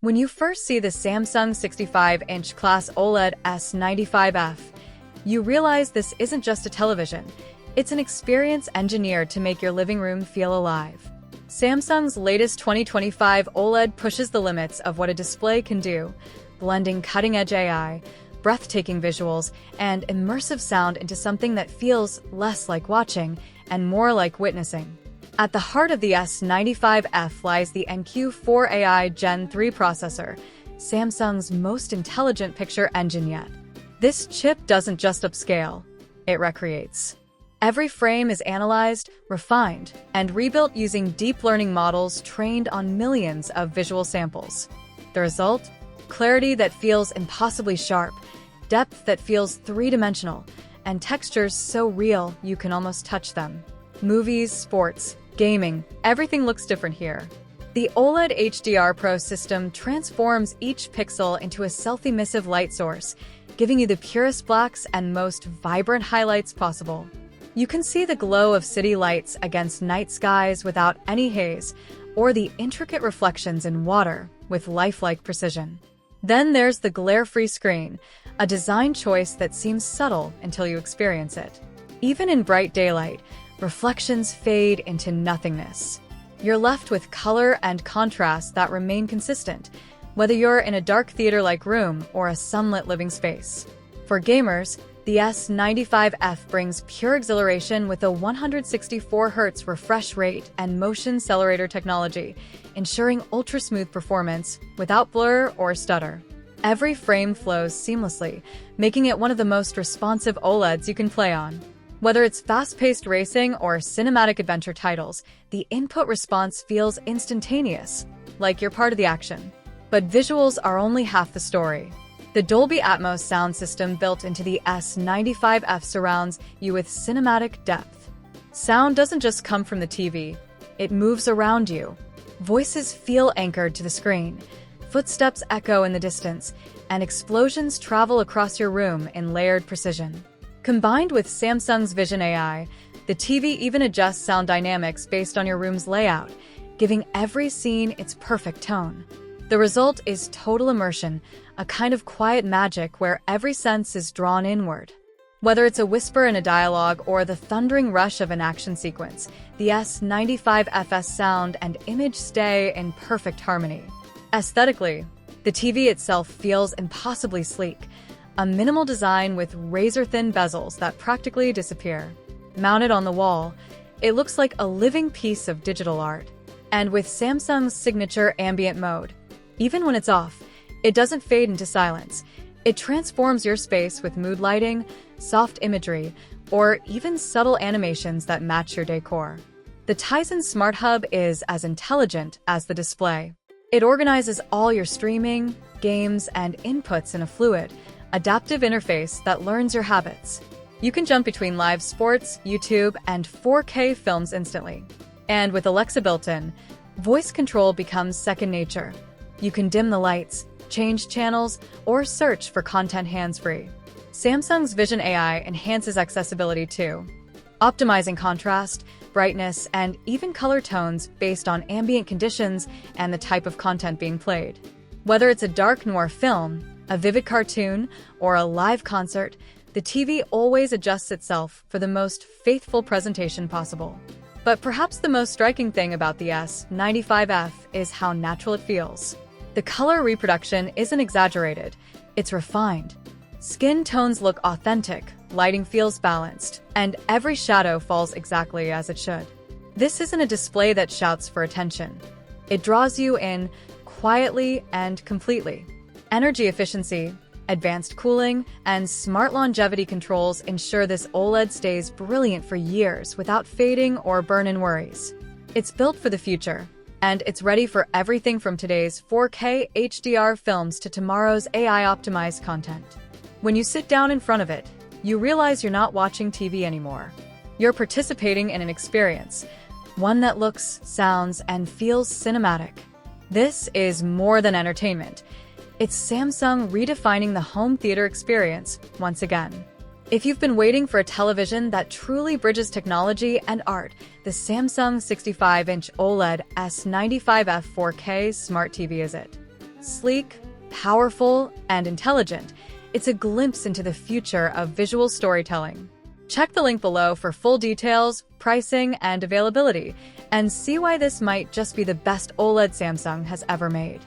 When you first see the Samsung 65-inch class OLED S95F, you realize this isn't just a television. It's an experience engineered to make your living room feel alive. Samsung's latest 2025 OLED pushes the limits of what a display can do, blending cutting-edge AI, breathtaking visuals, and immersive sound into something that feels less like watching and more like witnessing. At the heart of the S95F lies the NQ4 AI Gen3 processor, Samsung's most intelligent picture engine yet. This chip doesn't just upscale, it recreates. Every frame is analyzed, refined, and rebuilt using deep learning models trained on millions of visual samples. The result? Clarity that feels impossibly sharp, depth that feels three-dimensional, and textures so real you can almost touch them. Movies, sports, gaming, everything looks different here. The OLED HDR Pro system transforms each pixel into a self-emissive light source, giving you the purest blacks and most vibrant highlights possible. You can see the glow of city lights against night skies without any haze, or the intricate reflections in water with lifelike precision. Then there's the glare-free screen, a design choice that seems subtle until you experience it. Even in bright daylight, reflections fade into nothingness. You're left with color and contrast that remain consistent, whether you're in a dark theater-like room or a sunlit living space. For gamers, the S95F brings pure exhilaration with a 164 Hz refresh rate and motion accelerator technology, ensuring ultra-smooth performance without blur or stutter. Every frame flows seamlessly, making it one of the most responsive OLEDs you can play on. Whether it's fast-paced racing or cinematic adventure titles, the input response feels instantaneous, like you're part of the action. But visuals are only half the story. The Dolby Atmos sound system built into the S95F surrounds you with cinematic depth. Sound doesn't just come from the TV, it moves around you. Voices feel anchored to the screen, footsteps echo in the distance, and explosions travel across your room in layered precision. Combined with Samsung's Vision AI, the TV even adjusts sound dynamics based on your room's layout, giving every scene its perfect tone. The result is total immersion, a kind of quiet magic where every sense is drawn inward. Whether it's a whisper in a dialogue or the thundering rush of an action sequence, the S95F's sound and image stay in perfect harmony. Aesthetically, the TV itself feels impossibly sleek, a minimal design with razor-thin bezels that practically disappear. Mounted on the wall, it looks like a living piece of digital art. And with Samsung's signature ambient mode, even when it's off, it doesn't fade into silence. It transforms your space with mood lighting, soft imagery, or even subtle animations that match your decor. The Tizen Smart Hub is as intelligent as the display. It organizes all your streaming, games, and inputs in a fluid, adaptive interface that learns your habits. You can jump between live sports, YouTube, and 4K films instantly. And with Alexa built-in, voice control becomes second nature. You can dim the lights, change channels, or search for content hands-free. Samsung's Vision AI enhances accessibility too, optimizing contrast, brightness, and even color tones based on ambient conditions and the type of content being played. Whether it's a dark noir film, a vivid cartoon, or a live concert, the TV always adjusts itself for the most faithful presentation possible. But perhaps the most striking thing about the S95F is how natural it feels. The color reproduction isn't exaggerated, it's refined. Skin tones look authentic, lighting feels balanced, and every shadow falls exactly as it should. This isn't a display that shouts for attention. It draws you in quietly and completely. Energy efficiency, advanced cooling, and smart longevity controls ensure this OLED stays brilliant for years without fading or burn-in worries. It's built for the future, and it's ready for everything from today's 4K HDR films to tomorrow's AI-optimized content. When you sit down in front of it, you realize you're not watching TV anymore. You're participating in an experience, one that looks, sounds, and feels cinematic. This is more than entertainment. It's Samsung redefining the home theater experience once again. If you've been waiting for a television that truly bridges technology and art, the Samsung 65-inch OLED S95F 4K Smart TV is it. Sleek, powerful, and intelligent, it's a glimpse into the future of visual storytelling. Check the link below for full details, pricing, and availability, and see why this might just be the best OLED Samsung has ever made.